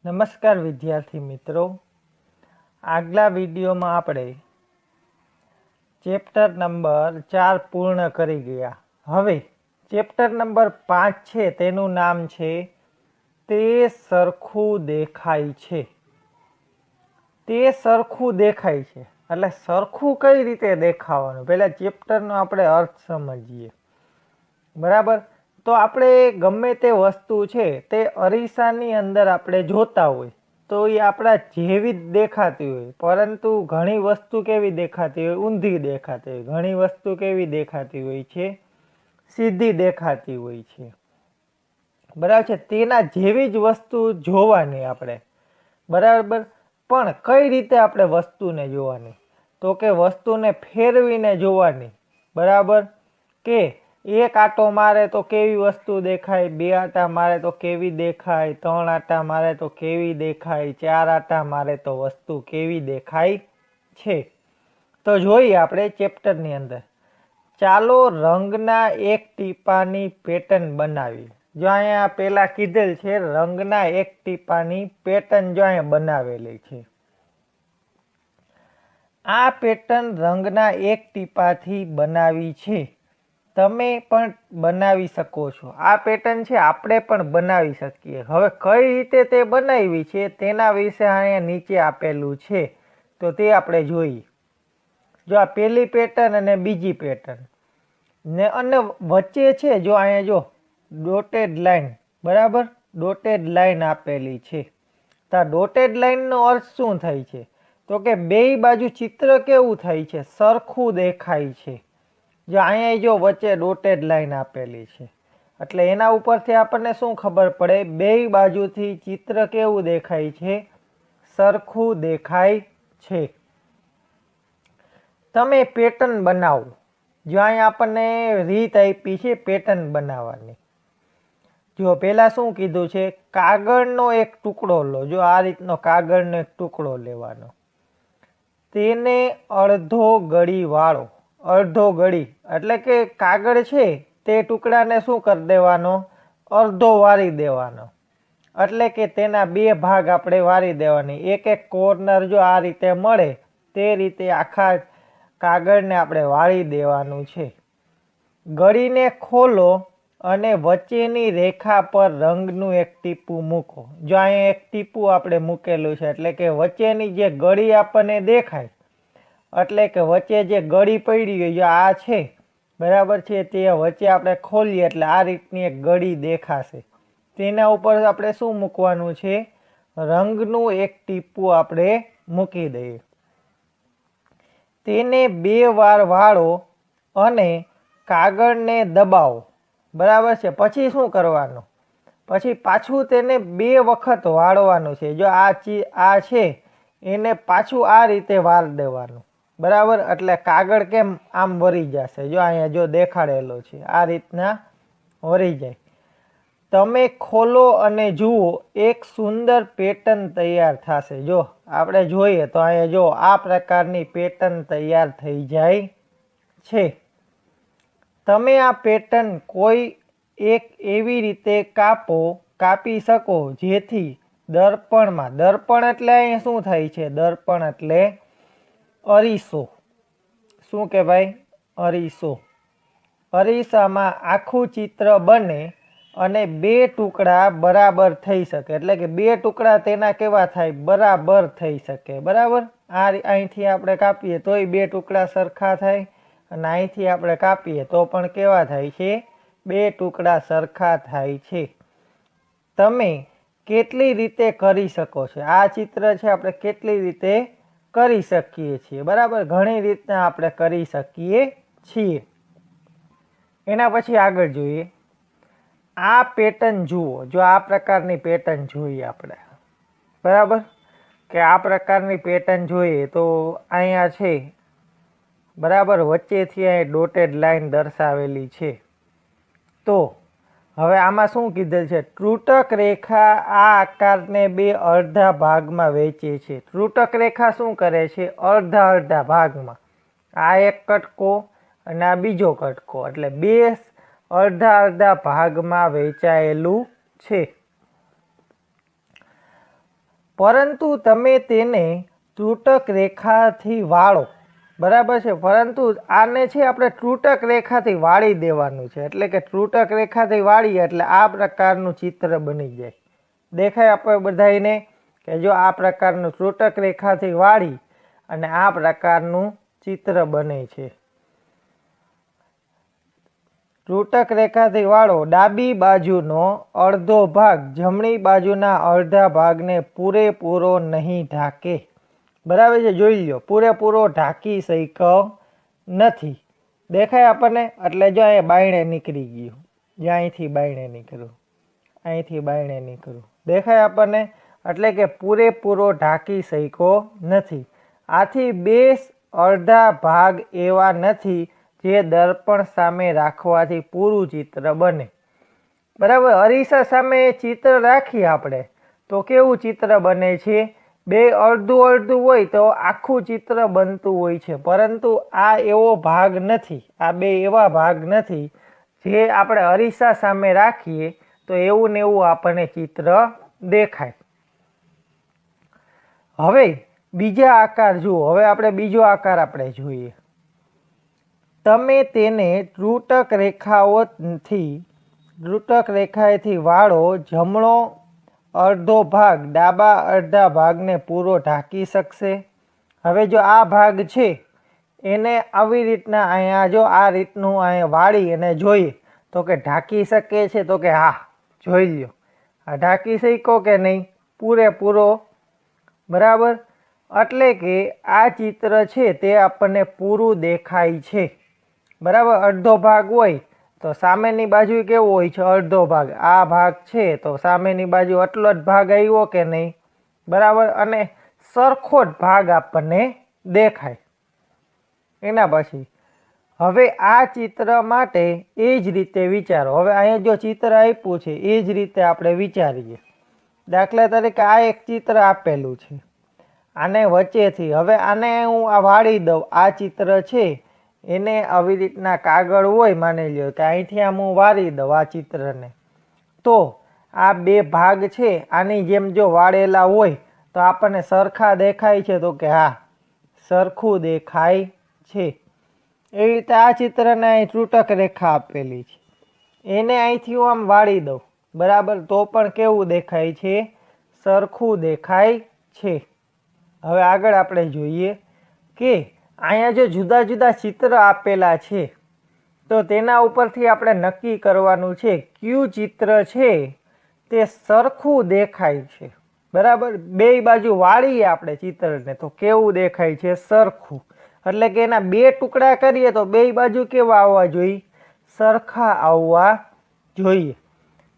નમસ્કાર વિદ્યાર્થી મિત્રો, આગલા વિડીયોમાં આપણે ચેપ્ટર નંબર 4 પૂર્ણ કરી ગયા. હવે ચેપ્ટર નંબર 5 છે તેનું નામ છે તે સરખું દેખાય છે. તે સરખું દેખાય છે એટલે સરખું કઈ રીતે દેખાવાનું, પહેલા ચેપ્ટરનો આપણે અર્થ સમજીએ. બરાબર, તો આપણે ગમે તે વસ્તુ છે તે અરીસાની અંદર આપણે જોતા હોય તો એ આપણા જેવી જ દેખાતી હોય, પરંતુ ઘણી વસ્તુ કેવી દેખાતી હોય? ઊંધી દેખાતી હોય. ઘણી વસ્તુ કેવી દેખાતી હોય છે? સીધી દેખાતી હોય છે. બરાબર છે, તેના જેવી જ વસ્તુ જોવાની આપણે. બરાબર, પણ કઈ રીતે આપણે વસ્તુને જોવાની? તો કે વસ્તુને ફેરવીને જોવાની. બરાબર, કે એક આંટો મારે તો કેવી વસ્તુ દેખાય, બે આંટા મારે તો કેવી દેખાય, ત્રણ આંટા મારે તો કેવી દેખાય, ચાર આંટા મારે તો વસ્તુ કેવી દેખાય છે. તો જોઈએ આપણે ચેપ્ટરની અંદર. ચાલો રંગના એક ટીપાની પેટર્ન બનાવી. જો અહીંયા પેલા કીધેલ છે રંગના એક ટીપાની પેટર્ન, જો અહીંયા બનાવેલી છે. આ પેટર્ન રંગના એક ટીપાથી બનાવી છે. તમે પણ બનાવી શકો છો. આ પેટર્ન છે આપણે પણ બનાવી શકીએ. હવે કઈ રીતે તે બનાવી છે તેના વિશે અહીંયા નીચે આપેલું છે, તો તે આપણે જોઈએ. જો આ પહેલી પેટર્ન અને બીજી પેટર્ન ને, અને વચ્ચે છે જો અહીંયા જો ડોટેડ લાઈન, બરાબર, ડોટેડ લાઈન આપેલી છે. તો આ ડોટેડ લાઈનનો અર્થ શું થાય છે? તો કે બેય બાજુ ચિત્ર કેવું થાય છે? સરખું દેખાય છે. જો અહીંયા જો વચ્ચે ડોટેડ લાઈન આપેલી છે એટલે એના ઉપરથી આપણને શું ખબર પડે? બેય બાજુથી ચિત્ર કેવું દેખાય છે? સરખું દેખાય છે. તમે પેટર્ન બનાવો. જો અહીંયા આપણને રીત આપી છે પેટર્ન બનાવવાની. જો પહેલા શું કીધું છે? કાગળનો એક ટુકડો લો. જો આ રીતનો કાગળનો એક ટુકડો લેવાનો, તેને અડધો ગળી વાળો. અડધો ગળી એટલે કે કાગળ છે તે ટુકડાને શું કરી દેવાનો? અડધો વારી દેવાનો. એટલે કે તેના બે ભાગ આપણે વારી દેવાની. એક એક કોર્નર જો આ રીતે મળે તે રીતે આખા કાગળને આપણે વાળી દેવાનું છે. ગળીને ખોલો અને વચ્ચેની રેખા પર રંગનું એક ટીપું મૂકો. જો અહીંયા એક ટીપું આપણે મૂકેલું છે એટલે કે વચ્ચેની જે ગળી આપણને દેખાય, એટલે કે વચ્ચે જે ગળી પડી હોય, જો આ છે, બરાબર છે, તે વચ્ચે આપણે ખોલીએ એટલે આ રીતની એક ગળી દેખાશે. તેના ઉપર આપણે શું મૂકવાનું છે? રંગનું એક ટીપું આપણે મૂકી દઈએ. તેને બે વાર વાળો અને કાગળને દબાવો. બરાબર છે, પછી શું કરવાનું? પછી પાછું તેને બે વખત વાળવાનું છે. જો આ છે એને પાછું આ રીતે વાર દેવાનું. બરાબર, એટલે કાગળ કેમ આમ વળી જશે. જો અહીંયા જો દેખાડેલો છે આ રીતના વળી જાય. તમે ખોલો અને જુઓ, એક સુંદર પેટર્ન તૈયાર થશે. જો આપણે જોઈએ તો અહીંયા જો આ પ્રકારની પેટર્ન તૈયાર થઈ જાય છે. તમે આ પેટર્ન કોઈ એક એવી રીતે કાપી શકો જેથી દર્પણમાં, દર્પણ એટલે અહીંયા શું થાય છે? દર્પણ એટલે અરીસો. શું કહેવાય? અરીસો. અરીસામાં આખું ચિત્ર બને અને બે ટુકડા બરાબર થઈ શકે. એટલે કે બે ટુકડા તેના કેવા થાય? બરાબર થઈ શકે. બરાબર, અહીંથી આપણે કાપીએ તોય બે ટુકડા સરખા થાય, અને અહીંથી આપણે કાપીએ તો પણ કેવા થાય છે? બે ટુકડા સરખા થાય છે. તમે કેટલી રીતે કરી શકો છો? આ ચિત્ર છે આપણે કેટલી રીતે કરી શકીએ છીએ? બરાબર, ઘણી રીતના આપણે કરી શકીએ છીએ. એના પછી આગળ જોઈએ. આ પેટર્ન જુઓ. જો આ પ્રકારની પેટર્ન જોઈએ આપણે, બરાબર, કે આ પ્રકારની પેટર્ન જોઈએ તો અહીંયા છે, બરાબર, વચ્ચેથી અહીં ડોટેડ લાઈન દર્શાવેલી છે. તો હવે આમાં શું કીધેલ છે? ત્રુટક રેખા આ આકારને બે અડધા ભાગમાં વહેંચે છે. ત્રુટક રેખા શું કરે છે? અડધા અડધા ભાગમાં. આ એક કટકો અને આ બીજો કટકો, એટલે બે અડધા અડધા ભાગમાં વહેંચાયેલું છે. પરંતુ તમે તેને ત્રુટક રેખાથી વાળો, બરાબર છે, પરંતુ આને છે આપણે ત્રુટક રેખાથી વાળી દેવાનું છે, એટલે કે ત્રુટક રેખાથી વાળીએ એટલે આ પ્રકારનું ચિત્ર બની જાય. દેખાય આપણે બધાને કે જો આ પ્રકારનું ત્રુટક રેખાથી વાળી અને આ પ્રકારનું ચિત્ર બને છે. ત્રુટક રેખાથી વાળો. ડાબી બાજુનો અડધો ભાગ જમણી બાજુના અડધા ભાગને પૂરેપૂરો નહીં ઢાંકે, બરાબર છે. જોઈ લો, પૂરેપૂરો ઢાંકી શક્યો નથી. દેખાય આપણને? એટલે જો અહીંયા બાયણે નીકળી ગયું, જો અહીંથી બાયણે નીકળ્યું, અહીંથી બાયણે નીકળ્યું, દેખાય આપણને? એટલે કે પૂરેપૂરો ઢાંકી શક્યો નથી. આથી બે અડધા ભાગ એવા નથી જે દર્પણ સામે રાખવાથી પૂરું ચિત્ર બને, બરાબર. અરીસા સામે ચિત્ર રાખીએ આપણે તો કેવું ચિત્ર બને છે? બે અડધું અડધું હોય તો આખું ચિત્ર બનતું હોય છે, પરંતુ આ એવો ભાગ નથી, આ બે એવા ભાગ નથી જે આપણે અરીસા સામે રાખીએ તો એવું ને એવું આપણને ચિત્ર દેખાય. હવે બીજા આકાર જુઓ. હવે આપણે બીજો આકાર આપણે જોઈએ. તમે તેને ત્રુટક રેખાએથી વાળો. જમણો અડધો ભાગ ડાબા અડધા ભાગને પૂરો ઢાંકી શકશે. હવે જો આ ભાગ છે એને આવી રીતના અહીંયા જો આ રીતનું અહીંયા વાળી અને જોઈએ તો કે ઢાંકી શકે છે, તો કે હા, જોઈ લ્યો, આ ઢાંકી શક્યો કે નહીં? પૂરેપૂરો, બરાબર. એટલે કે આ ચિત્ર છે તે આપણને પૂરું દેખાય છે, બરાબર. અડધો ભાગ હોય તો સામેની બાજુ કેવો હોય છે? અડધો ભાગ. આ ભાગ છે તો સામેની બાજુ આટલો જ ભાગ આવ્યો કે નહીં? બરાબર. અને સરખો જ ભાગ આપણને દેખાય. એના પછી હવે આ ચિત્ર માટે એ જ રીતે વિચારો. હવે અહીંયા જો ચિત્ર આપ્યું છે એ જ રીતે આપણે વિચારીએ. દાખલા તરીકે આ એક ચિત્ર આપેલું છે, આને વચ્ચેથી હવે આને હું આ વાળી દઉં. આ ચિત્ર છે એને આવી રીતના કાગળ હોય, માની લ્યો કે અહીંથી આમ હું વાળી દઉં આ ચિત્રને, તો આ બે ભાગ છે આની જેમ જો વાળેલા હોય તો આપણને સરખા દેખાય છે, તો કે હા, સરખું દેખાય છે. એવી રીતે આ ચિત્રને અહીં ત્રુટક રેખા આપેલી છે, એને અહીંથી હું આમ વાળી દઉં, બરાબર, તો પણ કેવું દેખાય છે? સરખું દેખાય છે. હવે આગળ આપણે જોઈએ કે અહીંયા જો જુદા જુદા ચિત્ર આપેલા છે તો તેના ઉપરથી આપણે નક્કી કરવાનું છે કયું ચિત્ર છે તે સરખું દેખાય છે, બરાબર. બે બાજુ વાળીએ આપણે ચિત્રને તો કેવું દેખાય છે? સરખું. એટલે કે એના બે ટુકડા કરીએ તો બે બાજુ કેવા આવવા જોઈએ? સરખા આવવા જોઈએ.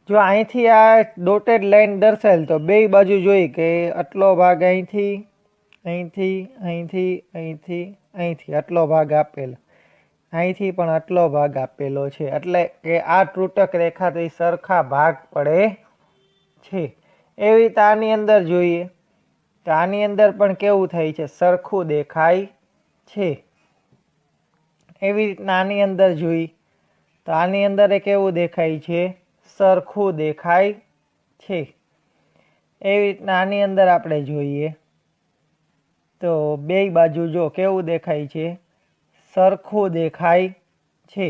જો અહીંથી આ ડોટેડ લાઈન દર્શાવેલ તો બે બાજુ જોઈ કે આટલો ભાગ અહીંથી, અહીંથી, અહીંથી, અહીંથી, અહીંથી આટલો ભાગ આપેલો, અહીંથી પણ આટલો ભાગ આપેલો છે, એટલે કે આ ત્રુટક રેખાથી સરખા ભાગ પડે છે. એવી રીતે આની અંદર જોઈએ તો આની અંદર પણ કેવું થાય છે? સરખું દેખાય છે. એવી રીતના આની અંદર જોઈ તો આની અંદર કેવું દેખાય છે? સરખું દેખાય છે. એવી રીતના આની અંદર આપણે જોઈએ તો બે બાજુ જો કેવું દેખાય છે? સરખું દેખાય છે.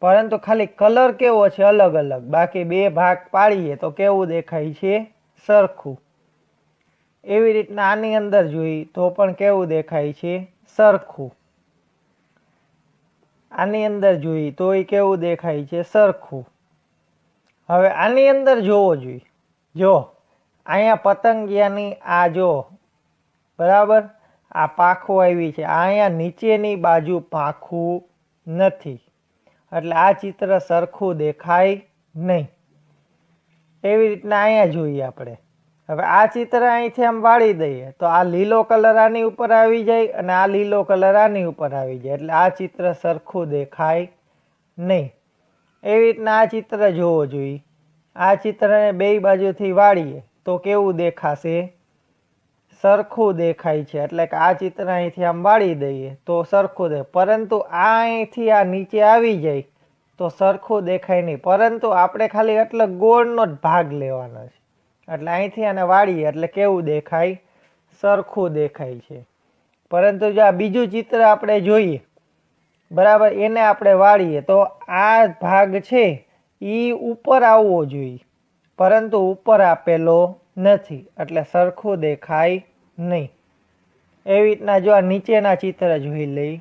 પરંતુ ખાલી કલર કેવો છે? અલગ અલગ. બાકી બે ભાગ પાડીએ તો કેવું દેખાય છે? સરખું. એવી રીતના આની અંદર જોઈ તો પણ કેવું દેખાય છે? સરખું. આની અંદર જોઈ તોય કેવું દેખાય છે? સરખું. હવે આની અંદર જોવો જોઈએ. જો અહીંયા પતંગિયાની આ જો, બરાબર, આ પાંખો આવી છે, અહીંયા નીચેની બાજુ પાંખું નથી, એટલે આ ચિત્ર સરખું દેખાય નહીં. એવી રીતના અહીંયા જોઈએ આપણે. હવે આ ચિત્ર અહીંથી આમ વાળી દઈએ તો આ લીલો કલર આની ઉપર આવી જાય અને આ લીલો કલર આની ઉપર આવી જાય, એટલે આ ચિત્ર સરખું દેખાય નહીં. એવી રીતના આ ચિત્ર જોવો જોઈએ. આ ચિત્રને બે બાજુથી વાળીએ તો કેવું દેખાશે? સરખું દેખાય છે. એટલે કે આ ચિત્ર અહીંથી આમ વાળી દઈએ તો સરખું દેખાય, પરંતુ આ અહીંથી આ નીચે આવી જાય તો સરખું દેખાય નહીં. પરંતુ આપણે ખાલી એટલે ગોળનો જ ભાગ લેવાનો છે, એટલે અહીંથી આને વાળીએ એટલે કેવું દેખાય? સરખું દેખાય છે. પરંતુ જો આ બીજું ચિત્ર આપણે જોઈએ, બરાબર, એને આપણે વાળીએ તો આ ભાગ છે એ ઉપર આવવો જોઈએ, પરંતુ ઉપર આપેલો નથી એટલે સરખું દેખાય નહીં. એવી રીતના જો આ નીચેના ચિત્ર જોઈ લઈ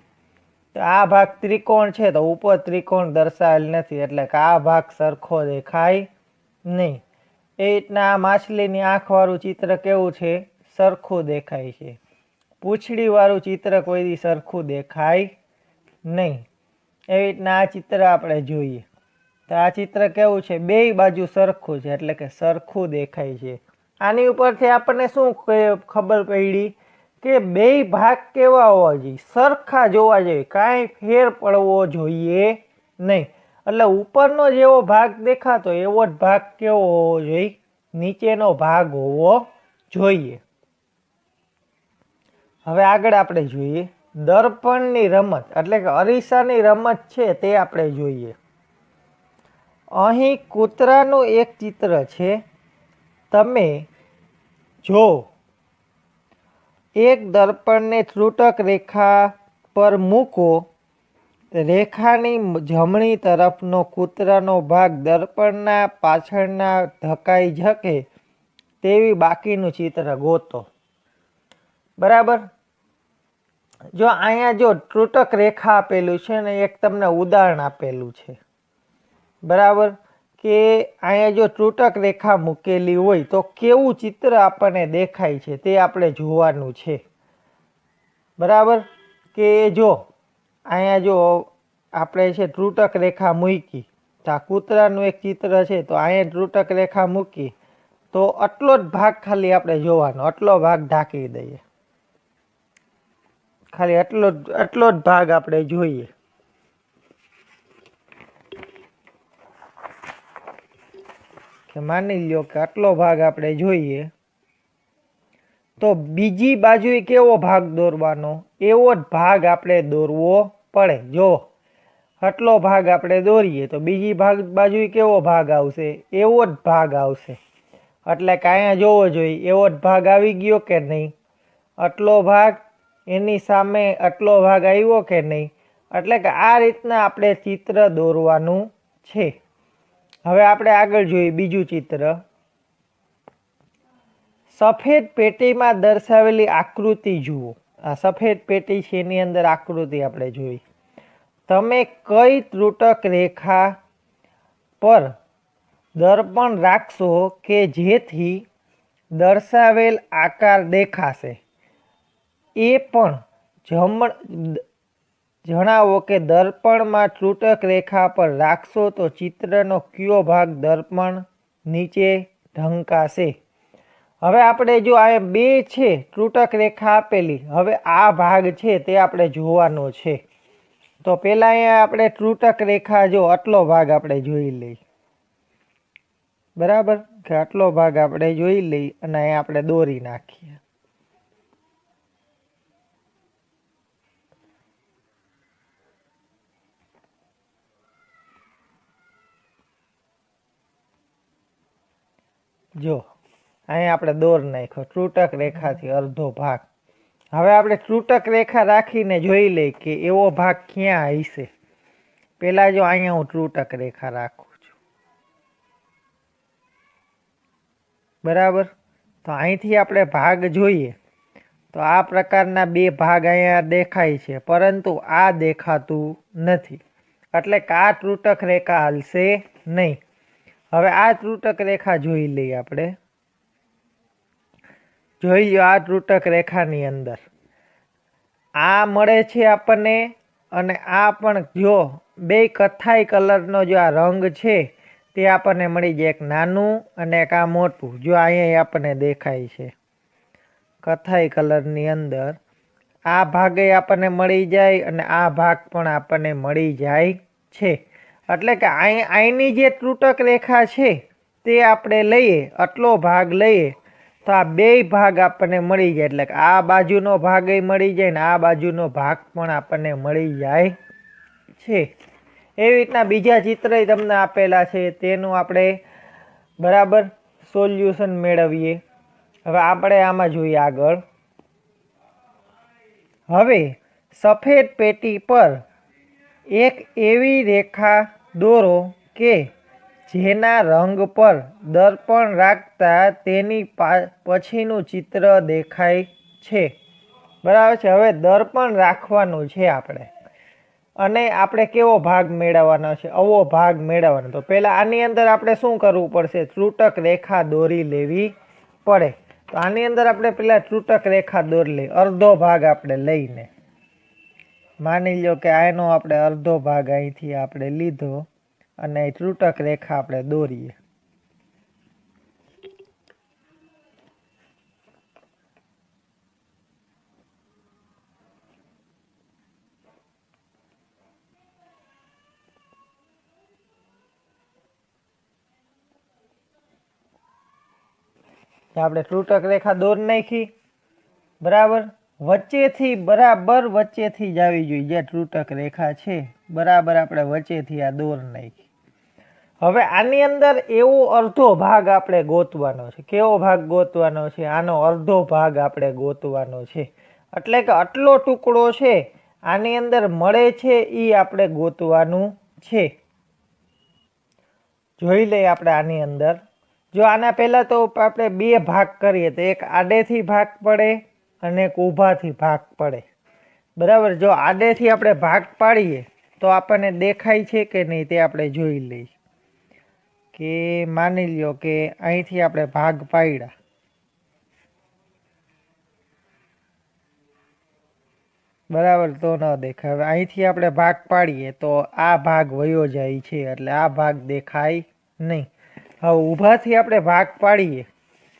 તો આ ભાગ ત્રિકોણ છે તો ઉપર ત્રિકોણ દર્શાવેલ નથી એટલે કે આ ભાગ સરખો દેખાય નહીં. એ રીતના આ માછલીની આંખવાળું ચિત્ર કેવું છે? સરખું દેખાય છે. પૂંછડીવાળું ચિત્ર કોઈ દી સરખું દેખાય નહીં. એવી રીતના આ ચિત્ર આપણે જોઈએ તો આ ચિત્ર કેવું છે? બેય બાજુ સરખું છે એટલે કે સરખું દેખાય છે. આની ઉપરથી આપણને શું ખબર પડી કે બેય ભાગ કેવા હોવા જોઈએ? સરખા જોવા જોઈએ, કાંઈ ફેર પડવો જોઈએ નહીં. એટલે ઉપરનો જેવો ભાગ દેખાતો એવો જ ભાગ કેવો હોવો જોઈએ? નીચેનો ભાગ હોવો જોઈએ. હવે આગળ આપણે જોઈએ દર્પણની રમત, એટલે કે અરીસાની રમત છે તે આપણે જોઈએ. અહીં કૂતરાનું એક ચિત્ર છે. તમે જો એક દર્પણને ત્રુટક રેખા પર મૂકો, રેખાની જમણી તરફનો કૂતરાનો ભાગ દર્પણના પાછળના ધકાઈ શકે તેવી બાકીનું ચિત્ર ગોતો. બરાબર. જો અહીંયા જો ત્રુટક રેખા આપેલું છે ને એક તમને ઉદાહરણ આપેલું છે, બરાબર, કે અહીંયા જો ત્રુટક રેખા મૂકેલી હોય તો કેવું ચિત્ર આપણને દેખાય છે તે આપણે જોવાનું છે. બરાબર, કે જો અહીંયા જો આપણે છે ત્રુટક રેખા મૂકી તો આ કૂતરાનું એક ચિત્ર છે તો અહીંયા ત્રુટક રેખા મૂકી તો આટલો જ ભાગ ખાલી આપણે જોવાનો, આટલો ભાગ ઢાંકી દઈએ, ખાલી આટલો જ ભાગ આપણે જોઈએ. કે માની લ્યો કે આટલો ભાગ આપણે જોઈએ તો બીજી બાજુએ કેવો ભાગ દોરવાનો? એવો જ ભાગ આપણે દોરવો પડે. જો આટલો ભાગ આપણે દોરીએ તો બીજી બાજુએ કેવો ભાગ આવશે? એવો જ ભાગ આવશે. એટલે કે અહીંયા જોવો જોઈએ એવો જ ભાગ આવી ગયો કે નહીં? આટલો ભાગ એની સામે આટલો ભાગ આવ્યો કે નહીં? એટલે કે આ રીતના આપણે ચિત્ર દોરવાનું છે. હવે આપણે આગળ જોઈએ બીજું ચિત્ર. સફેદ પેટીમાં દર્શાવેલી આકૃતિ જુઓ. આ સફેદ પેટી છે એની અંદર આકૃતિ આપણે જોઈ. તમે કઈ ત્રુટક રેખા પર દર્પણ રાખશો કે જેથી દર્શાવેલ આકાર દેખાશે? એ પણ જણાવો કે દર્પણમાં ત્રુટક રેખા પર રાખશો તો ચિત્રનો કયો ભાગ દર્પણ નીચે ઢંકાશે? હવે આપણે જો આ બે છે ત્રુટક રેખા આપેલી, હવે આ ભાગ છે તે આપણે જોવાનો છે. તો પહેલાં અહીંયા આપણે ત્રુટક રેખા જો આટલો ભાગ આપણે જોઈ લઈ, બરાબર, કે આટલો ભાગ આપણે જોઈ લઈ અને અહીંયા આપણે દોરી નાખીએ. જો અહીંયા આપણે દોર નાખ્યો ત્રુટક રેખાથી અડધો ભાગ. હવે આપણે ત્રુટક રેખા રાખીને જોઈ લઈએ કે એવો ભાગ ક્યાં હશે. પહેલાં જો અહીંયા હું ત્રુટક રેખા રાખું છું, બરાબર, તો અહીંથી આપણે ભાગ જોઈએ તો આ પ્રકારના બે ભાગ અહીંયા દેખાય છે, પરંતુ આ દેખાતું નથી, એટલે કે આ ત્રુટક રેખા હાલશે નહીં. હવે આ ત્રુટક રેખા જોઈ લઈએ આપણે. જોઈ લો આ ત્રુટક રેખાની અંદર આ મળે છે આપણને, અને આ પણ જો બે કથ્થાઈ કલરનો જો આ રંગ છે તે આપણને મળી જાય, એક નાનું અને એક આ મોટું. જો અહીંયા આપણને દેખાય છે કથ્થાઈ કલરની અંદર આ ભાગે આપણને મળી જાય અને આ ભાગ પણ આપણને મળી જાય છે. એટલે કે અહીંની જે ત્રુટક રેખા છે તે આપણે લઈએ, આટલો ભાગ લઈએ તો આ બે ભાગ આપણને મળી જાય, એટલે કે આ બાજુનો ભાગ મળી જાય ને આ બાજુનો ભાગ પણ આપણને મળી જાય છે. એવી રીતના બીજા ચિત્ર તમને આપેલા છે તેનું આપણે બરાબર સોલ્યુશન મેળવીએ. હવે આપણે આમાં જોઈએ આગળ. હવે સફેદ પેટી પર એક એવી રેખા દોરો કે જેના રંગ પર દર્પણ રાખતા તેની પછીનું ચિત્ર દેખાય છે. બરાબર છે. હવે દર્પણ રાખવાનું છે આપણે, અને આપણે કેવો ભાગ મેળવવાનો છે? આવો ભાગ મેળવવાનો. તો પહેલાં આની અંદર આપણે શું કરવું પડશે? ત્રુટક રેખા દોરી લેવી પડે. તો આની અંદર આપણે પહેલાં ત્રુટક રેખા દોરી લઈએ. અડધો ભાગ આપણે લઈને માની લો કે આનો આપણે અડધો ભાગ અહીંથી આપણે લીધો અને ત્રુટક રેખા આપણે દોરીએ. આપણે ત્રુટક રેખા દોરી નાખી. બરાબર. વચ્ચેથી બરાબર વચ્ચેથી જ આવી જોઈએ. જે ત્રુટક રેખા છે બરાબર આપણે વચ્ચેથી આ દોરી નાખી. હવે આની અંદર એવો અડધો ભાગ આપણે ગોતવાનો છે. કેવો ભાગ ગોતવાનો છે? આનો અડધો ભાગ આપણે ગોતવાનો છે. એટલે કે આટલો ટુકડો છે આની અંદર મળે છે એ આપણે ગોતવાનું છે. જોઈ લઈએ આપણે આની અંદર. જો આના પહેલાં તો આપણે બે ભાગ કરીએ તો એક આડેથી ભાગ પડે અને એક ઊભાથી ભાગ પડે. બરાબર. જો આડેથી આપણે ભાગ પાડીએ તો આપણને દેખાય છે કે નહીં તે આપણે જોઈ લઈએ. કે માની લ્યો કે અહીંથી આપણે ભાગ પાડ્યા. બરાબર. તો ન દેખાય. હવે અહીંથી આપણે ભાગ પાડીએ તો આ ભાગ વયો જાય છે એટલે આ ભાગ દેખાય નહીં. હવે ઊભાથી આપણે ભાગ પાડીએ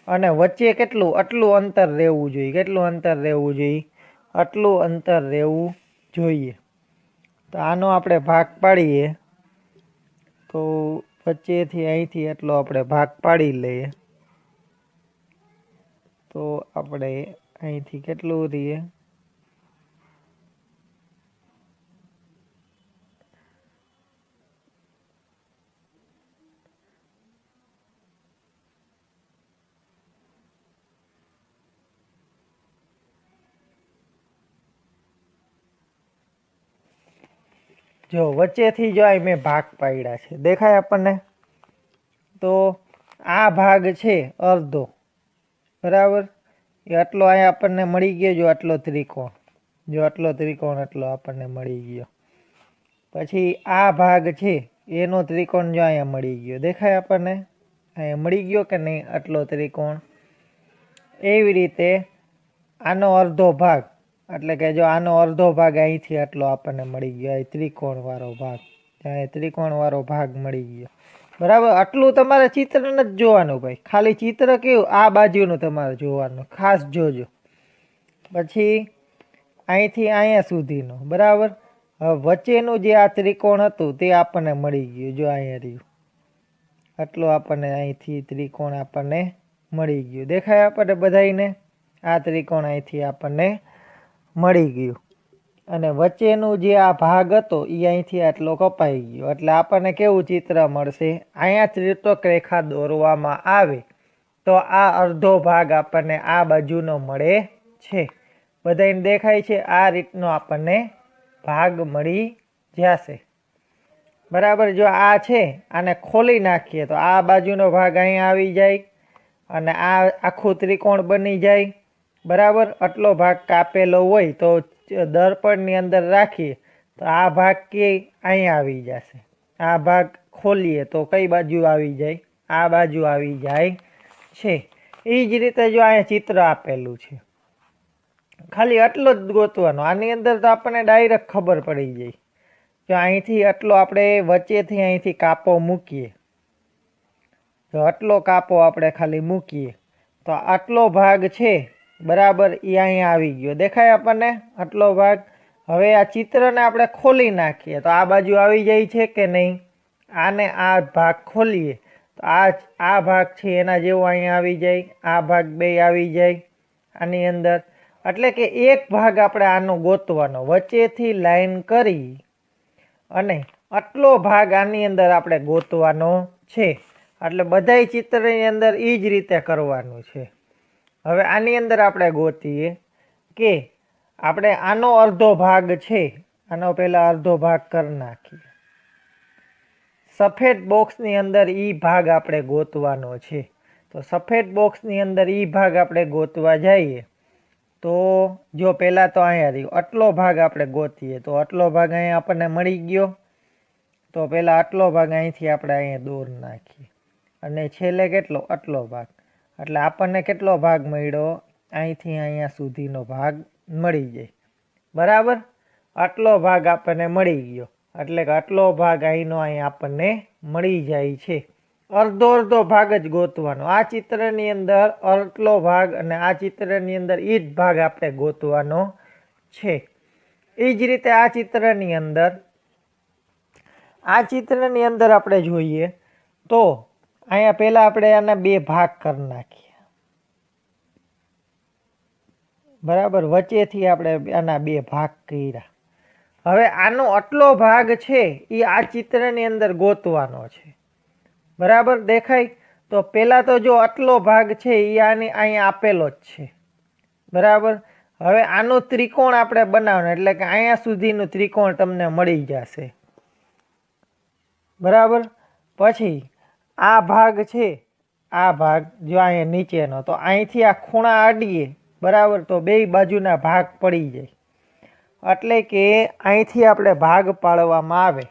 અને વચ્ચે કેટલું આટલું અંતર રહેવું જોઈએ. કેટલું અંતર રહેવું જોઈએ? આટલું અંતર રહેવું જોઈએ. તો આનો આપણે ભાગ પાડીએ તો વચ્ચેથી અહીંથી એટલો આપણે ભાગ પાડી લઈએ તો આપણે અહીંથી કેટલું રહીએ? જો વચ્ચેથી જો અહીં મેં ભાગ પાડ્યા છે દેખાય આપણને? તો આ ભાગ છે અડધો. બરાબર. એ આટલો અહીંયા આપણને મળી ગયો. જો આટલો ત્રિકોણ, જો આટલો ત્રિકોણ આટલો આપણને મળી ગયો. પછી આ ભાગ છે એનો ત્રિકોણ જો અહીંયા મળી ગયો. દેખાય આપણને? અહીંયા મળી ગયો કે નહીં આટલો ત્રિકોણ? એવી રીતે આનો અડધો ભાગ, એટલે કે જો આનો અડધો ભાગ અહીંથી આટલો આપણને મળી ગયો. અહીં ત્રિકોણવાળો ભાગ, ત્યાં ત્રિકોણવાળો ભાગ મળી ગયો. બરાબર. આટલું તમારે ચિત્ર નથી જોવાનું ભાઈ. ખાલી ચિત્ર કેવું આ બાજુનું તમારે જોવાનું, ખાસ જોજો. પછી અહીંથી અહીંયા સુધીનો. બરાબર. હવે વચ્ચેનું જે આ ત્રિકોણ હતું તે આપણને મળી ગયું. જો અહીંયા રહ્યું આટલું આપણને અહીંથી ત્રિકોણ આપણને મળી ગયું. દેખાય આપણને બધાઈને? આ ત્રિકોણ અહીંથી આપણને મળી ગયું. અને વચ્ચેનું જે આ ભાગ હતો એ અહીંથી આટલો કપાઈ ગયો. એટલે આપણને કેવું ચિત્ર મળશે? અહીંયા ત્રિટક રેખા દોરવામાં આવે તો આ અડધો ભાગ આપણને આ બાજુનો મળે છે. બધાને દેખાય છે? આ રીતનો આપણને ભાગ મળી જશે. બરાબર. જો આ છે આને ખોલી નાખીએ તો આ બાજુનો ભાગ અહીંયા આવી જાય અને આ આખું ત્રિકોણ બની જાય. બરાબર. આટલો ભાગ કાપેલો હોય તો દર્પણની અંદર રાખીએ તો આ ભાગ કે અહીંયા આવી જશે. આ ભાગ ખોલીએ તો કઈ બાજુ આવી જાય? આ બાજુ આવી જાય છે. એ જ રીતે જો અહીંયા ચિત્ર આપેલું છે, ખાલી આટલો જ ગોતવાનો. આની અંદર તો આપણને ડાયરેક્ટ ખબર પડી જાય. જો અહીંથી આટલો આપણે વચ્ચેથી અહીંથી કાપો મૂકીએ, તો આટલો કાપો આપણે ખાલી મૂકીએ તો આટલો ભાગ છે બરાબર એ અહીંયા આવી ગયો. દેખાય આપણને આટલો ભાગ? હવે આ ચિત્રને આપણે ખોલી નાખીએ તો આ બાજુ આવી જાય છે કે નહીં? આને આ ભાગ ખોલીએ તો આ ભાગ છે એના જેવો અહીંયા આવી જાય. આ ભાગ બે આવી જાય આની અંદર. એટલે કે એક ભાગ આપણે આનો ગોતવાનો, વચ્ચેથી લાઈન કરી અને આટલો ભાગ આની અંદર આપણે ગોતવાનો છે. એટલે બધાય ચિત્રની અંદર એ જ રીતે કરવાનું છે. હવે આની અંદર આપણે ગોતીએ કે આપણે આનો અડધો ભાગ છે, આનો પહેલાં અડધો ભાગ કરી નાખીએ. સફેદ બોક્સની અંદર એ ભાગ આપણે ગોતવાનો છે. તો સફેદ બોક્સની અંદર એ ભાગ આપણે ગોતવા જઈએ તો જો પહેલાં તો અહીંયા રહ્યો આટલો ભાગ આપણે ગોતીએ તો આટલો ભાગ અહીંયા આપણને મળી ગયો. તો પહેલાં આટલો ભાગ અહીંથી આપણે અહીંયા દોર નાખીએ અને છેલ્લે કેટલો આટલો ભાગ, એટલે આપણને કેટલો ભાગ મળ્યો અહીંથી અહીંયા સુધીનો ભાગ મળી જાય. બરાબર, આટલો ભાગ આપણને મળી ગયો એટલે કે આટલો ભાગ અહીંનો અહીં આપણને મળી જાય છે. અડધો અડધો ભાગ જ ગોતવાનો. આ ચિત્રની અંદર આટલો ભાગ અને આ ચિત્રની અંદર એ જ ભાગ આપણે ગોતવાનો છે. એ જ રીતે આ ચિત્રની અંદર આપણે જોઈએ તો અહીંયા પહેલાં આપણે આના બે ભાગ કરી નાખીએ. બરાબર, વચ્ચેથી આપણે આના બે ભાગ કર્યા. હવે આનો આટલો ભાગ છે એ આ ચિત્રની અંદર ગોતવાનો છે. બરાબર દેખાય? તો પહેલાં તો જો આટલો ભાગ છે એ અહીંયા આપેલો જ છે. બરાબર, હવે આનું ત્રિકોણ આપણે બનાવવાનું એટલે કે અહીંયા સુધીનું ત્રિકોણ તમને મળી જશે. બરાબર, પછી આ ભાગ છે, આ ભાગ જો અહીંયા નીચેનો, તો અહીંથી આ ખૂણા આડીએ બરાબર તો બે બાજુના ભાગ પડી જાય. એટલે કે અહીંથી આપણે ભાગ પાડવામાં આવે.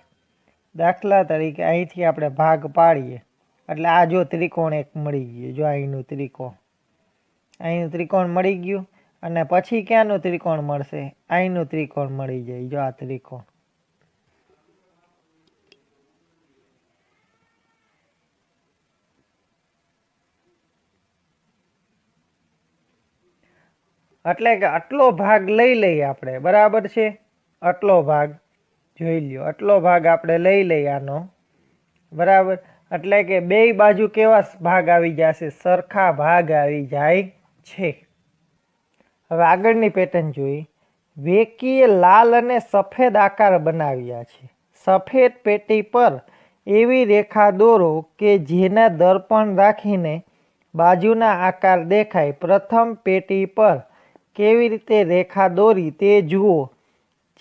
દાખલા તરીકે અહીંથી આપણે ભાગ પાડીએ એટલે આ જો ત્રિકોણ એક મળી ગયું. જો અહીંનું ત્રિકોણ મળી ગયું અને પછી ક્યાંનું ત્રિકોણ મળશે? અહીંનું ત્રિકોણ મળી જાય. જો આ ત્રિકોણ. એટલે કે આટલો ભાગ લઈ લઈએ આપણે. બરાબર છે, આટલો ભાગ જોઈ લ્યો, આટલો ભાગ આપણે લઈ લઈએ આનો. બરાબર, એટલે કે બે બાજુ કેવા ભાગ આવી જશે? સરખા ભાગ આવી જાય છે. હવે આગળની પેટર્ન જોઈ. વેકીએ લાલ અને સફેદ આકાર બનાવ્યા છે. સફેદ પેટી પર એવી રેખા દોરો કે જેના દર્પણ રાખીને બાજુના આકાર દેખાય. પ્રથમ પેટી પર કેવી રીતે રેખા દોરી તે જુઓ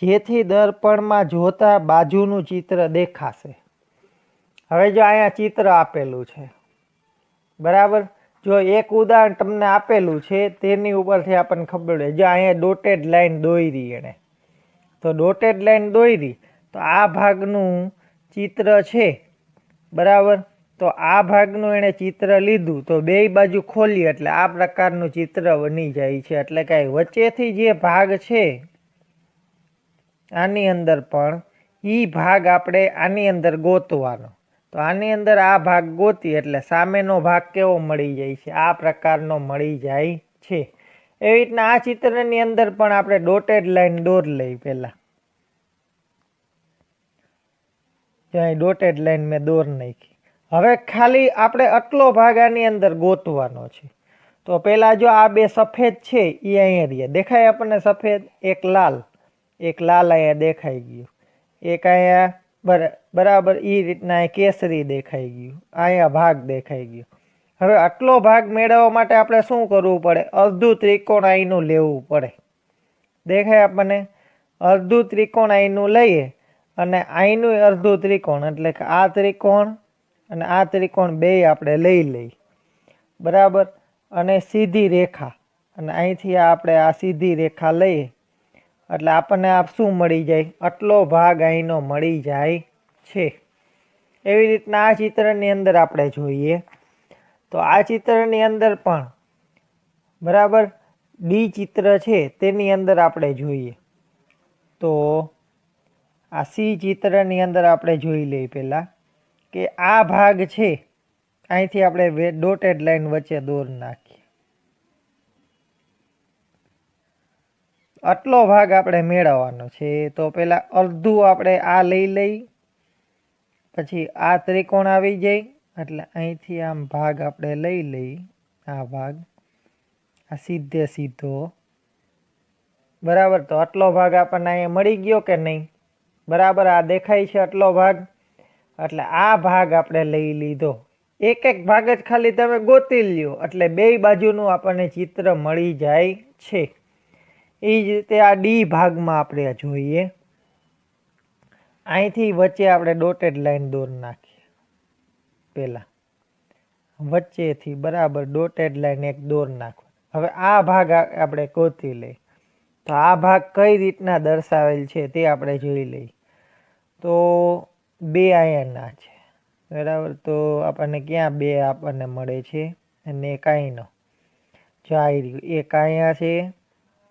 જેથી દર્પણમાં જોતા બાજુનું ચિત્ર દેખાશે. હવે જો અહીંયા ચિત્ર આપેલું છે. બરાબર, જો એક ઉદાહરણ તમને આપેલું છે તેની ઉપરથી આપણને ખબર પડે. જો અહીંયા ડોટેડ લાઈન દોરી એણે, તો ડોટેડ લાઈન દોરી તો આ ભાગનું ચિત્ર છે. બરાબર, તો આ ભાગનું એણે ચિત્ર લીધું તો બે બાજુ ખોલી એટલે આ પ્રકારનું ચિત્ર બની જાય છે. એટલે કે વચ્ચેથી જે ભાગ છે આની અંદર પણ એ ભાગ આપણે આની અંદર ગોતવાનો. તો આની અંદર આ ભાગ ગોતી એટલે સામેનો ભાગ કેવો મળી જાય છે? આ પ્રકારનો મળી જાય છે. એવી રીતના આ ચિત્રની અંદર પણ આપણે ડોટેડ લાઈન દોર લઈ. પહેલાં જ્યાં ડોટેડ લાઈન મેં દોર નાખી. હવે ખાલી આપણે આટલો ભાગ આની અંદર ગોતવાનો છે. તો પહેલાં જો આ બે સફેદ છે એ અહીંયા રહ્યા દેખાય આપણને સફેદ, એક લાલ અહીંયા દેખાઈ ગયું, એક અહીંયા બરાબર એ રીતના કેસરી દેખાઈ ગયું, અહીંયા ભાગ દેખાઈ ગયો. હવે આટલો ભાગ મેળવવા માટે આપણે શું કરવું પડે? અડધું ત્રિકોણ અહીંનું લેવું પડે. દેખાય આપણને? અડધું ત્રિકોણ અહીંનું લઈએ અને અહીંનું અડધું ત્રિકોણ એટલે કે આ ત્રિકોણ અને આ ત્રિકોણ બે આપણે લઈ લઈ. બરાબર, અને સીધી રેખા, અને અહીંથી આપણે આ સીધી રેખા લઈએ એટલે આપણને આ શું મળી જાય? આટલો ભાગ અહીંનો મળી જાય છે. એવી રીતના આ ચિત્રની અંદર આપણે જોઈએ તો આ ચિત્રની અંદર પણ બરાબર ડી ચિત્ર છે તેની અંદર આપણે જોઈએ તો આ સી ચિત્રની અંદર આપણે જોઈ લઈએ પહેલાં કે આ ભાગ છે અહીંથી આપણે ડોટેડ લાઈન વચ્ચે દોર નાખીએ. આટલો ભાગ આપણે મેળવવાનો છે. તો પહેલાં અડધું આપણે આ લઈ લઈ, પછી આ ત્રિકોણ આવી જાય એટલે અહીંથી આમ ભાગ આપણે લઈ લઈ. આ ભાગ આ સીધે સીધો બરાબર. તો આટલો ભાગ આપણને અહીંયા મળી ગયો કે નહીં? બરાબર, આ દેખાય છે આટલો ભાગ. એટલે આ ભાગ આપણે લઈ લીધો. એક એક ભાગ જ ખાલી તમે ગોતી લ્યો એટલે બે બાજુનું આપણને ચિત્ર મળી જાય છે. એ જ રીતે આ ડી ભાગમાં આપણે જોઈએ. અહીંથી વચ્ચે આપણે ડોટેડ લાઈન દોરી નાખીએ. પહેલાં વચ્ચેથી બરાબર ડોટેડ લાઈન એક દોરી નાખો. હવે આ ભાગ આપણે ગોતી લઈએ. તો આ ભાગ કઈ રીતના દર્શાવેલ છે તે આપણે જોઈ લઈએ. તો બે આયના છે બરાબર. તો આપણને ક્યાં બે આપણને મળે છે અને એક અહીંનો જો આવી રહ્યું. એક અહીંયા છે,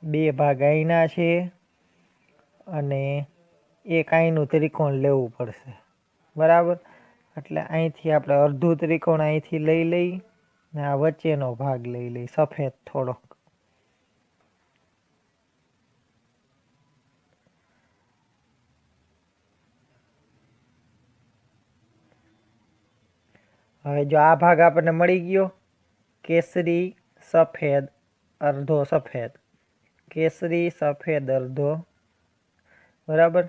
બે ભાગ અહીંના છે અને એક અહીંનું ત્રિકોણ લેવું પડશે બરાબર. એટલે અહીંથી આપણે અડધું ત્રિકોણ અહીંથી લઈ લઈ ને આ વચ્ચેનો ભાગ લઈ લઈ સફેદ થોડોક. હવે જો આ ભાગ આપણને મળી ગયો કેસરી સફેદ અડધો સફેદ, કેસરી સફેદ અડધો બરાબર,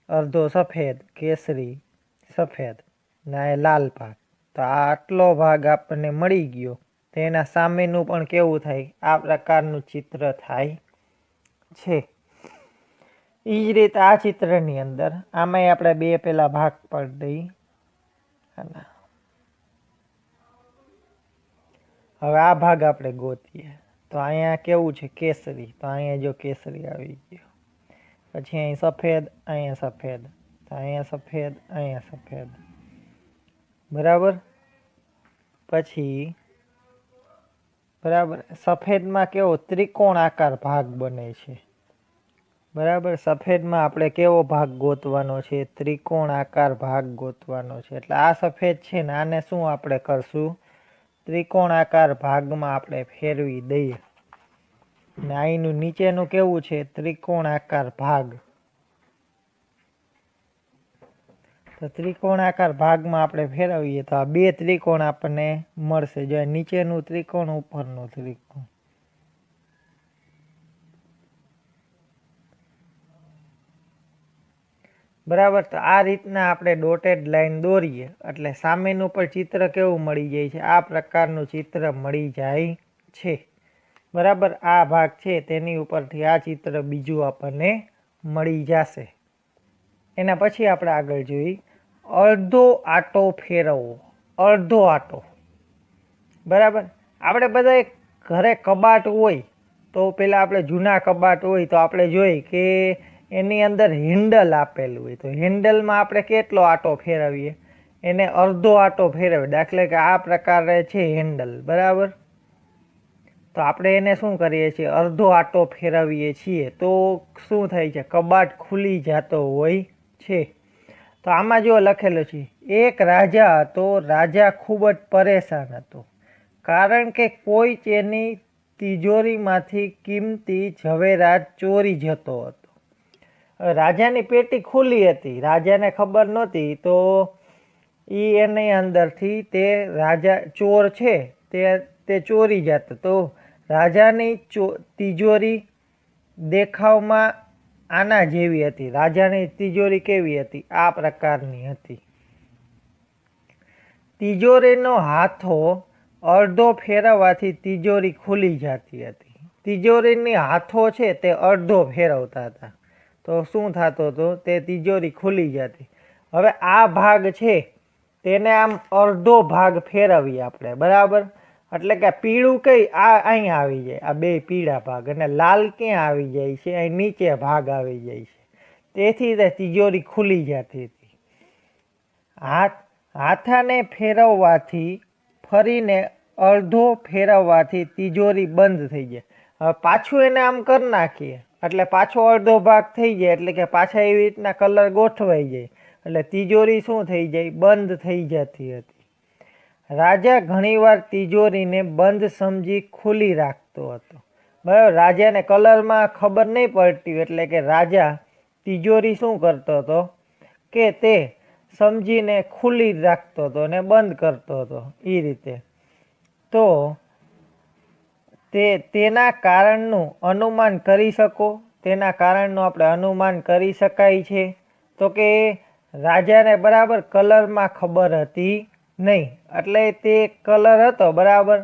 અડધો સફેદ કેસરી સફેદ ને લાલ ભાગ. તો આ આટલો ભાગ આપણને મળી ગયો. તેના સામેનું પણ કેવું થાય આ પ્રકારનું ચિત્ર થાય છે. એ જ રીતે આ ચિત્રની અંદર આમાંય આપણે બે પેલા ભાગ પાડી દઈ. હવે આ ભાગ આપણે ગોતીએ. તો અહીંયા કેવું છે કેસરી. તો અહીંયા જો કેસરી આવી ગયો. પછી અહીં સફેદ, અહીંયા સફેદ, તો અહીંયા સફેદ, અહીંયા સફેદ બરાબર. પછી બરાબર સફેદમાં કેવો ત્રિકોણ આકાર ભાગ બને છે બરાબર. સફેદમાં આપણે કેવો ભાગ ગોતવાનો છે? ત્રિકોણ આકાર ભાગ ગોતવાનો છે. એટલે આ સફેદ છે ને આને શું આપણે કરશું? ત્રિકોણ આકાર ભાગમાં આપણે ફેરવી દઈએ. ને અહીંનું નીચેનું કેવું છે? ત્રિકોણ આકાર ભાગ. તો ત્રિકોણ આકાર ભાગમાં આપણે ફેરવીએ તો આ બે ત્રિકોણ આપણને મળશે. જો નીચેનું ત્રિકોણ, ઉપરનું ત્રિકોણ બરાબર. તો આ રીતના આપણે ડોટેડ લાઈન દોરીએ એટલે સામેનું પણ ચિત્ર કેવું મળી જાય છે? આ પ્રકારનું ચિત્ર મળી જાય છે બરાબર. આ ભાગ છે તેની ઉપરથી આ ચિત્ર બીજું આપણને મળી જશે. એના પછી આપણે આગળ જોઈએ અડધો આટો ફેરવવો. અડધો આટો બરાબર. આપણે બધા ઘરે કબાટ હોય તો પેલા આપણે જૂના કબાટ હોય તો આપણે જોઈ કે એની અંદર હેન્ડલ આપેલું હોય. તો હેન્ડલમાં આપણે કેટલો આટો ફેરવીએ? એને અડધો આટો ફેરવીએ. દાખલા કે આ પ્રકારે છે હેન્ડલ બરાબર. તો આપણે એને શું કરીએ છીએ? અડધો આટો ફેરવીએ છીએ. તો શું થાય છે? કબાટ ખુલી જતો હોય છે. તો આમાં જો લખેલું છે એક રાજા હતો. રાજા ખૂબ જ પરેશાન હતો કારણ કે કોઈ તેની તિજોરીમાંથી કિંમતી ઝવેરાત ચોરી જતો હતો. રાજાની પેટી ખુલ્લી હતી, રાજાને ખબર નહોતી. તો એની અંદરથી તે રાજા ચોર છે તે ચોરી જતો. તો રાજાની તિજોરી દેખાવમાં આના જેવી હતી. રાજાની તિજોરી કેવી હતી? આ પ્રકારની હતી. તિજોરીનો હાથો અડધો ફેરવવાથી તિજોરી ખુલી જતી હતી. તિજોરીની હાથો છે તે અડધો ફેરવતા હતા તો શું થતું હતું? તે તિજોરી ખુલી જતી. હવે આ ભાગ છે તેને આમ અડધો ભાગ ફેરવીએ આપણે બરાબર. એટલે કે પીળું કઈ આ અહીં આવી જાય, આ બે પીળા ભાગ, અને લાલ ક્યાં આવી જાય છે? અહીં નીચે ભાગ આવી જાય છે. તેથી તે તિજોરી ખુલી જતી હતી. હાથાને ફેરવવાથી ફરીને અડધો ફેરવવાથી તિજોરી બંધ થઈ જાય. હવે પાછું એને આમ કરી નાખીએ એટલે પાછો અડધો ભાગ થઈ જાય. એટલે કે પાછા એવી રીતના કલર ગોઠવાઈ જાય એટલે તિજોરી શું થઈ જાય? બંધ થઈ જતી હતી. રાજા ઘણીવાર તિજોરીને બંધ સમજી ખુલ્લી રાખતો હતો બરાબર. રાજાને કલરમાં ખબર નહીં પડતી એટલે કે રાજા તિજોરી શું કરતો હતો કે તે સમજીને ખુલ્લી રાખતો હતો અને બંધ કરતો હતો એ રીતે. તો તેના કારણનું અનુમાન કરી શકો? તેના કારણનું આપણે અનુમાન કરી શકાય છે. તો કે રાજાને બરાબર કલરમાં ખબર હતી નહીં, એટલે તે કલર હતો બરાબર.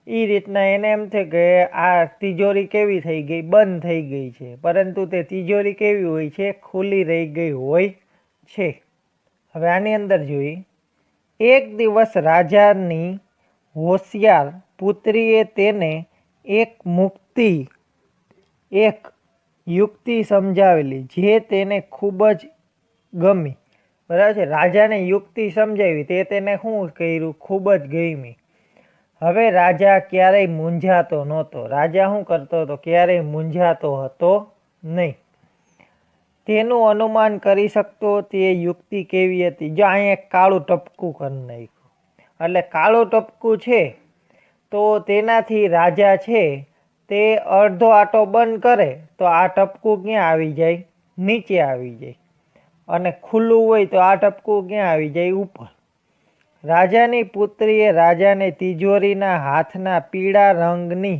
એ રીતના એને એમ છે કે આ તિજોરી કેવી થઈ ગઈ, બંધ થઈ ગઈ છે, પરંતુ તે તિજોરી કેવી હોય છે, ખુલ્લી રહી ગઈ હોય છે. હવે આની અંદર જોઈએ, એક દિવસ રાજાની હોશિયાર પુત્રીએ તેને એક યુક્તિ સમજાવેલી જે તેને ખૂબ જ ગમી. બરાબર છે, રાજાને યુક્તિ સમજાવી તે તેને શું કર્યું, ખૂબ જ ગમી. હવે રાજા ક્યારેય મૂંઝાતો નહોતો. રાજા શું કરતો હતો, ક્યારેય મૂંઝાતો હતો નહીં. તેનું અનુમાન કરી શકતો તે યુક્તિ કેવી હતી. જો અહીંયા એક કાળું ટપકું કરી નાખ્યું, એટલે કાળું ટપકું છે તો તેનાથી રાજા છે તે અડધો આટો બંધ કરે તો આ ટપકું ક્યાં આવી જાય, નીચે આવી જાય. અને ખુલ્લું હોય તો આ ટપકું ક્યાં આવી જાય, ઉપર. રાજાની પુત્રીએ રાજાને તિજોરીના હાથના પીળા રંગની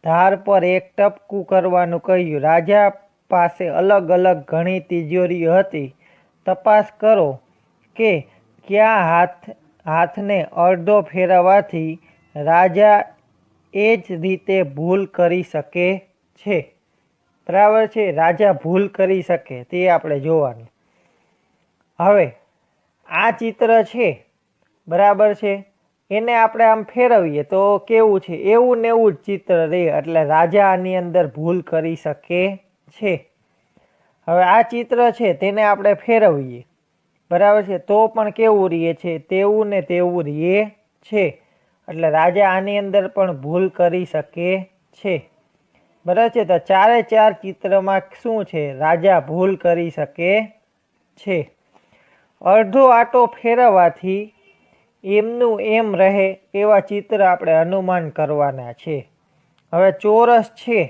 ધાર પર એક ટપકું કરવાનું કહ્યું. રાજા પાસે અલગ અલગ ઘણી તિજોરીઓ હતી. તપાસ કરો કે ક્યાં હાથને અડધો ફેરવવાથી રાજા એ જ રીતે ભૂલ કરી શકે છે. બરાબર છે, રાજા ભૂલ કરી શકે તે આપણે જોવાનું. હવે આ ચિત્ર છે બરાબર છે, એને આપણે આમ ફેરવીએ તો કેવું છે, એવું ને એવું જ ચિત્ર રહે, એટલે રાજા આની અંદર ભૂલ કરી શકે છે. હવે આ ચિત્ર છે તેને આપણે ફેરવીએ બરાબર છે, તો પણ કેવું રહે છે, તેવું ને તેવું રહે છે, એટલે રાજા આની અંદર પણ ભૂલ કરી શકે છે. બરાબર છે, તો ચારે ચાર ચિત્રમાં શું છે, રાજા ભૂલ કરી શકે છે. અડધો આટો ફેરવવાથી એમનું એમ રહે એવા ચિત્ર આપણે અનુમાન કરવાના છે. હવે ચોરસ છે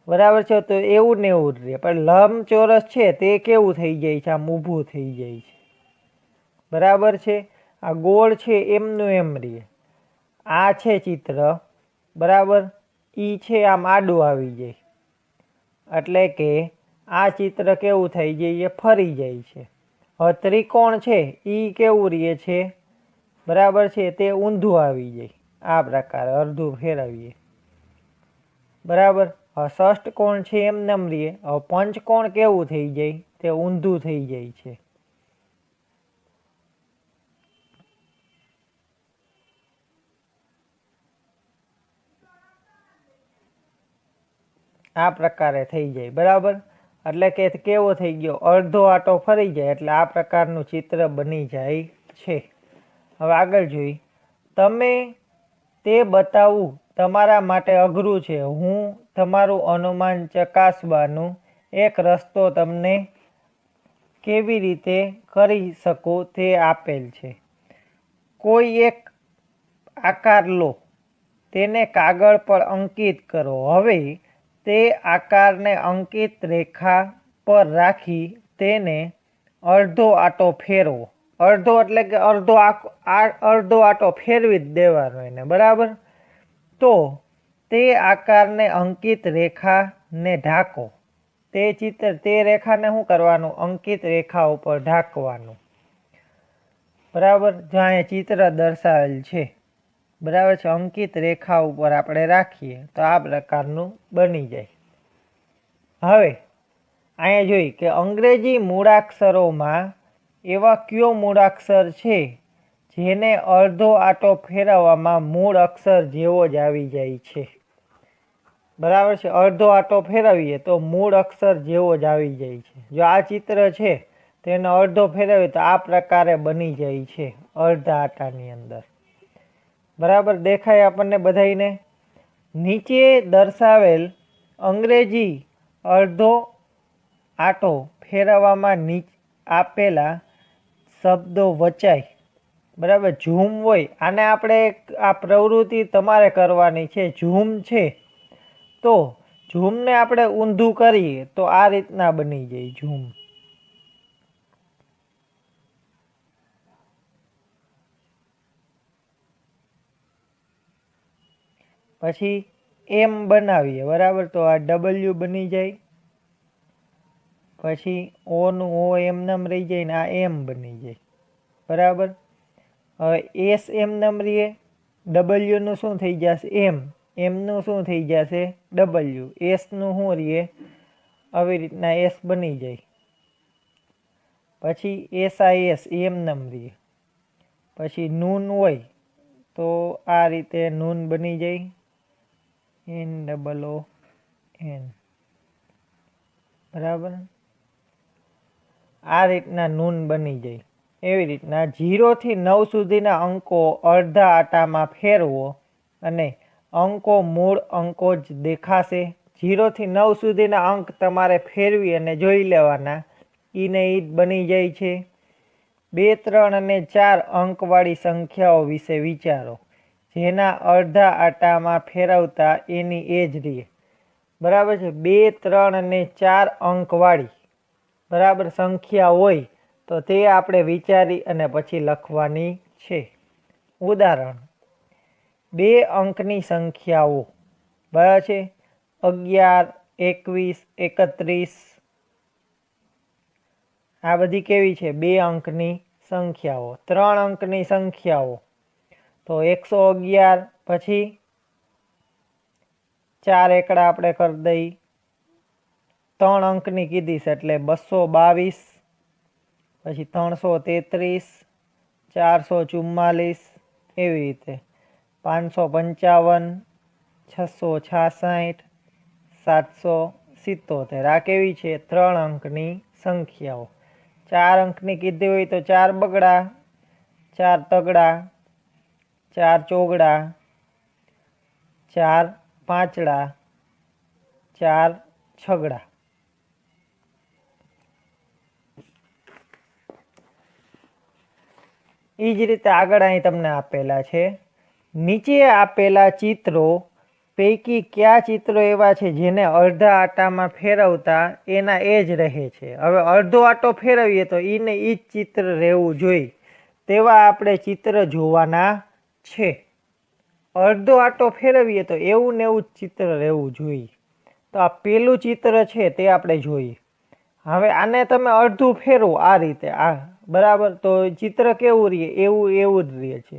બરાબર છે, તો એવું ને એવું જ રહે, પણ લંબચોરસ છે તે કેવું થઈ જાય છે, આમ ઊભું થઈ જાય છે. બરાબર છે, આ ગોળ છે એમનું એમ રહે. આ છે ચિત્ર બરાબર, ઈ છે આમ આડું આવી જાય, એટલે કે આ ચિત્ર કેવું થઈ જાય, ફરી જાય છે. હવે ત્રિકોણ છે એ કેવું રહે છે બરાબર છે, તે ઊંધું આવી જાય, આ પ્રકારે અડધું ફેરવીએ બરાબર. હવે ષષ્ટકોણ છે એમ નમ રહીએ. હવે પંચકોણ કેવું થઈ જાય, તે ઊંધું થઈ જાય છે. આ પ્રકારે થઈ જાય બરાબર, એટલે કે કેવો થઈ ગયો, અડધો આટો ફરી જાય, એટલે આ પ્રકારનું ચિત્ર બની જાય છે. હવે આગળ જોઈ, તમે તે બતાવવું તમારા માટે અઘરું છે. હું તમારું અનુમાન ચકાસવાનું એક રસ્તો તમને કેવી રીતે કરી શકું તે આપેલ છે. કોઈ એક આકાર લો, તેને કાગળ પર અંકિત કરો. હવે તે આકારને અંકિત રેખા પર રાખી તેને અડધો આટો ફેરવો. અડધો એટલે કે અડધો આટો ફેરવી જ દેવાનો એને બરાબર. તો તે આકારને અંકિત રેખાને ઢાંકો. તે રેખાને શું કરવાનું, અંકિત રેખા ઉપર ઢાંકવાનું બરાબર. જ્યાં એ ચિત્ર દર્શાવેલ છે બરાબર છે, અંકિત રેખા ઉપર આપણે રાખીએ તો આ પ્રકારનું બની જાય. હવે અહીંયા જોઈ કે અંગ્રેજી મૂળાક્ષરોમાં એવા કયો મૂળાક્ષર છે જેને અડધો આટો ફેરવવામાં મૂળ અક્ષર જેવો જ આવી જાય છે. બરાબર છે, અડધો આટો ફેરવીએ તો મૂળ અક્ષર જેવો જ આવી જાય છે. જો આ ચિત્ર છે તેનો અડધો ફેરવીએ તો આ પ્રકારે બની જાય છે અડધા આટાની અંદર. બરાબર દેખાય આપણને બધાઈને. નીચે દર્શાવેલ અંગ્રેજી અડધો આટો ફેરવવામાં આપેલા શબ્દો વચાય બરાબર. ઝૂમ હોય, આને આપણે આ પ્રવૃત્તિ તમારે કરવાની છે. ઝૂમ છે તો ઝૂમને આપણે ઊંધું કરીએ તો આ રીતના બની જાય ઝૂમ. પછી એમ બનાવીએ બરાબર, તો આ ડબલ્યુ બની જાય. પછી ઓનું ઓ એમનેમ રહી જાય ને આ એમ બની જાય બરાબર. હવે એસ એમ નમ રહીએ, ડબલ્યુનું શું થઈ જશે એમ, એમનું શું થઈ જશે ડબલ્યુ, એસનું શું રહીએ આવી રીતના એસ બની જાય. પછી એસઆઈએસ એમ નમ રહીએ. પછી નૂન હોય તો આ રીતે નૂન બની જાય, એન ડબલ ઓ એન, બરાબર. આ રીતના નૂન બની જાય. એવી રીતના 0 થી 9 સુધીના અંકો અડધા આટામાં ફેરવો અને અંકો મૂળ અંકો જ દેખાશે. 0 થી 9 સુધીના અંક તમારે ફેરવી અને જોઈ લેવાના, ઈને ઈ જ બની જાય છે. 2, 3 અને 4 અંકવાળી સંખ્યાઓ વિશે વિચારો, જેના અડધા આટામાં ફેરવતા એની એ જ રહે. બરાબર છે. 2, 3 અને 4 અંકવાળી બરાબર સંખ્યા હોય તો તે આપણે વિચારી અને પછી લખવાની છે. ઉદાહરણ, 2 અંકની સંખ્યાઓ બરાબર છે 11, 21, 31. આ બધી કેવી છે 2 અંકની સંખ્યાઓ. 3 અંકની સંખ્યાઓ તો 111, પછી 4 એકડા આપણે કરી દઈ. 3 અંકની કીધી છે એટલે 222, પછી 333, 444, એવી રીતે 555, 666, 777. આ કેવી છે 3 અંકની સંખ્યાઓ. 4 અંકની કીધી હોય તો 4 બગડા, 4 તગડા, 4 ચોગડા, 4 પાંચડા, 4 છગડા. એ જ રીતે આગળ અહીં તમને આપેલા છે. નીચે આપેલા ચિત્રો પૈકી કયા ચિત્રો એવા છે જેને અડધા આટામાં ફેરવતા એના એ જ રહે છે. હવે અડધો આટો ફેરવીએ તો એને એ જ ચિત્ર રહેવું જોઈએ તેવા આપણે ચિત્ર જોવાના છે. અડધો આટો ફેરવીએ તો એવું ને એવું જ ચિત્ર રહેવું જોઈએ. તો આ પેલું ચિત્ર છે તે આપણે જોઈએ. હવે આને તમે અડધું ફેરવો આ રીતે, આ બરાબર, તો ચિત્ર કેવું રહે એવું જ રહે છે.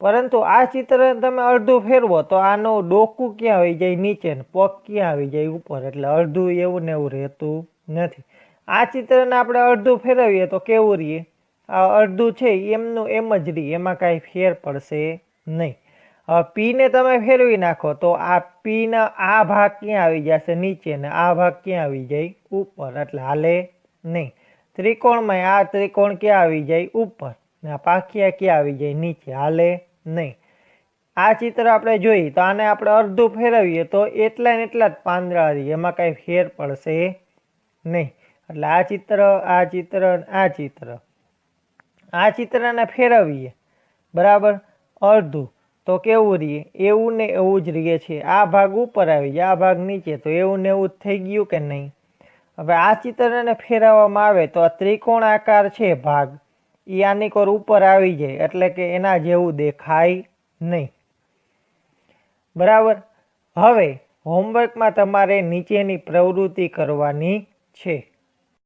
પરંતુ આ ચિત્ર તમે અડધું ફેરવો તો આનું ડોકું ક્યાં આવી જાય નીચે, પગ ક્યાં આવી જાય ઉપર, એટલે અડધું એવું ને એવું રહેતું નથી. આ ચિત્રને આપણે અડધું ફેરવીએ તો કેવું રહીએ, આ અડધું છે એમનું એમ જ રહીએ, એમાં કાંઈ ફેર પડશે નહીં. હવે પીને તમે ફેરવી નાખો તો આ પીના આ ભાગ ક્યાં આવી જશે નીચે, ને આ ભાગ ક્યાં આવી જાય ઉપર, એટલે હાલે નહીં. ત્રિકોણમાં આ ત્રિકોણ ક્યાં આવી જાય ઉપર, ને આ પાંખિયા ક્યાં આવી જાય નીચે, હાલે નહીં. આ ચિત્ર આપણે જોઈએ તો આને આપણે અડધું ફેરવીએ તો એટલા ને એટલા જ પાંદડા રહીએ, એમાં કાંઈ ફેર પડશે નહીં. એટલે આ ચિત્ર, આ ચિત્ર, આ ચિત્ર, આ ચિત્રને ફેરવીએ બરાબર અડધું તો કેવું રહીએ, એવું ને એવું જ રહીએ છે. આ ભાગ ઉપર આવી જાય, આ ભાગ નીચે, તો એવું ને એવું જ થઈ ગયું કે નહીં. હવે આ ચિત્રને ફેરવવામાં આવે તો આ ત્રિકોણ આકાર છે ભાગ, એ આની કોર ઉપર આવી જાય, એટલે કે એના જેવું દેખાય નહીં. બરાબર. હવે હોમવર્કમાં તમારે નીચેની પ્રવૃત્તિ કરવાની છે.